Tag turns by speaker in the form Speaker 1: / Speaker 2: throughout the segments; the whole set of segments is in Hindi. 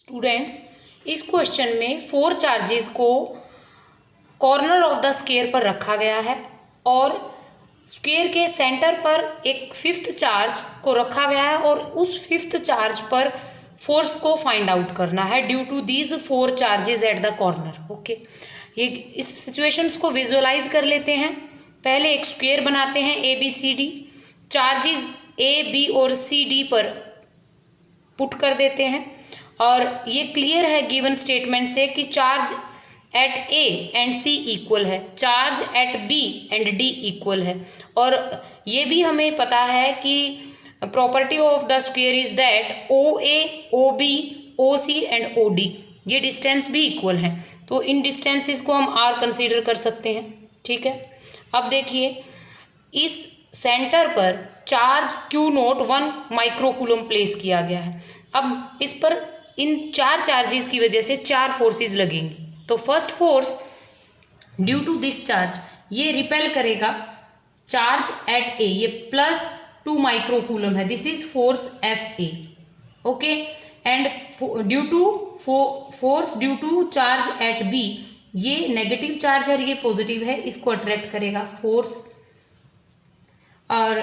Speaker 1: स्टूडेंट्स, इस क्वेश्चन में 4 चार्जेस को कॉर्नर ऑफ द स्क्वायर पर रखा गया है और स्क्वायर के सेंटर पर एक 5th चार्ज को रखा गया है और उस 5th चार्ज पर फोर्स को फाइंड आउट करना है due to these 4 charges at the corner. Okay, ये इस सिचुएशंस को विजुअलाइज कर लेते हैं। पहले एक स्क्वायर बनाते हैं ABCD, चार्जेस A, B और C, D पर पुट कर देते हैं और ये क्लियर है गिवन स्टेटमेंट से कि charge at A and C equal है, charge at B and D equal है। और ये भी हमें पता है कि property of the square is that OA, OB, OC and OD ये डिस्टेंस भी इक्वल हैं, तो इन डिस्टेंसेस को हम R कंसीडर कर सकते हैं। ठीक है, अब देखिए इस सेंटर पर चार्ज Q0 1 माइक्रोकूलम प्लेस किया गया है। अब इस पर इन 4 चार्जेस की वजह से 4 फोर्सेस लगेंगी। तो first force due to this charge ये रिपेल करेगा चार्ज एट A, ये +2 माइक्रोकूलम है, this is force FA। Okay, and due to force due to charge at B, ये नेगेटिव चार्ज है, ये पॉजिटिव है, इसको अट्रैक्ट करेगा फोर्स। और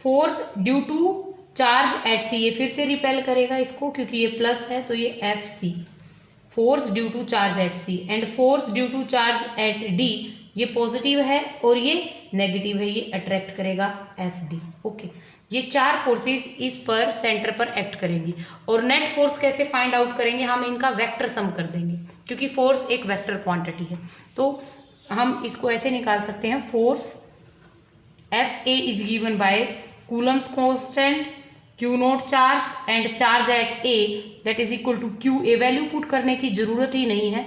Speaker 1: force due to charge at C ये फिर से रिपेल करेगा इसको, क्योंकि ये प्लस है तो ये FC, force due to charge at C। And force due to charge at D ये पॉजिटिव है और ये नेगेटिव है, ये अट्रैक्ट करेगा FD। ओके, ये 4 फोर्सेस इस पर सेंटर पर एक्ट करेंगी। और नेट फोर्स कैसे फाइंड आउट करेंगे, हम इनका वेक्टर सम कर देंगे, क्योंकि फोर्स एक वेक्टर क्वांटिटी है। तो हम इसको ऐसे निकाल सकते हैं, force FA is given by Coulomb's constant, Q0 charge and charge at A that is equal to QA। Value put करने की जरूरत ही नहीं है,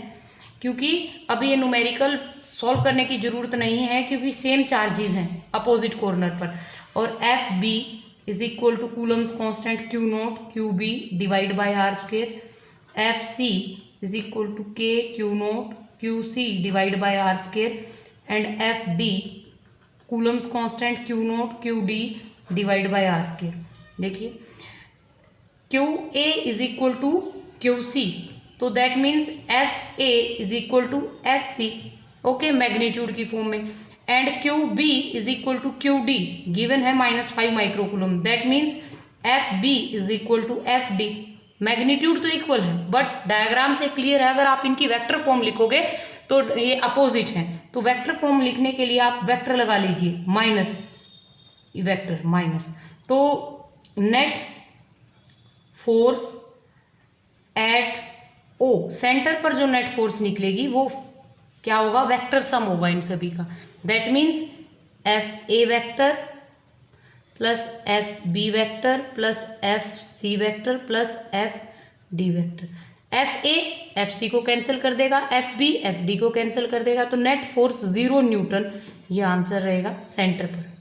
Speaker 1: क्योंकि अब ये न्यूमेरिकल सॉल्व करने की जरूरत नहीं है, क्योंकि सेम चार्जेस हैं अपोजिट कॉर्नर पर। और FB is equal to Coulomb's constant Q0 QB divide by R square, FC is equal to K Q0 QC divide by R square and FD Coulomb's constant Q0 QD divide by R square. देखिए QA is equal to QC, तो that means FA is equal to FC। Okay, magnitude की फॉर्म में। And QB is equal to QD given है -5 microcoulomb, that means FB is equal to FD। Magnitude तो इक्वल है बट डायग्राम से क्लियर है, अगर आप इनकी वेक्टर फॉर्म लिखोगे तो ये अपोजिट है। तो वेक्टर फॉर्म लिखने के लिए आप वेक्टर लगा लीजिए, माइनस वेक्टर माइनस। तो net force at O centre पर जो नेट फोर्स निकलेगी वो क्या होगा, वेक्टर सम होगा इन सभी का। That means FA vector plus FB vector plus FC vector plus FD vector. FA FC को कैंसिल कर देगा, FB FD को कैंसिल कर देगा, तो नेट फोर्स 0 न्यूटन ये आंसर रहेगा सेंटर पर।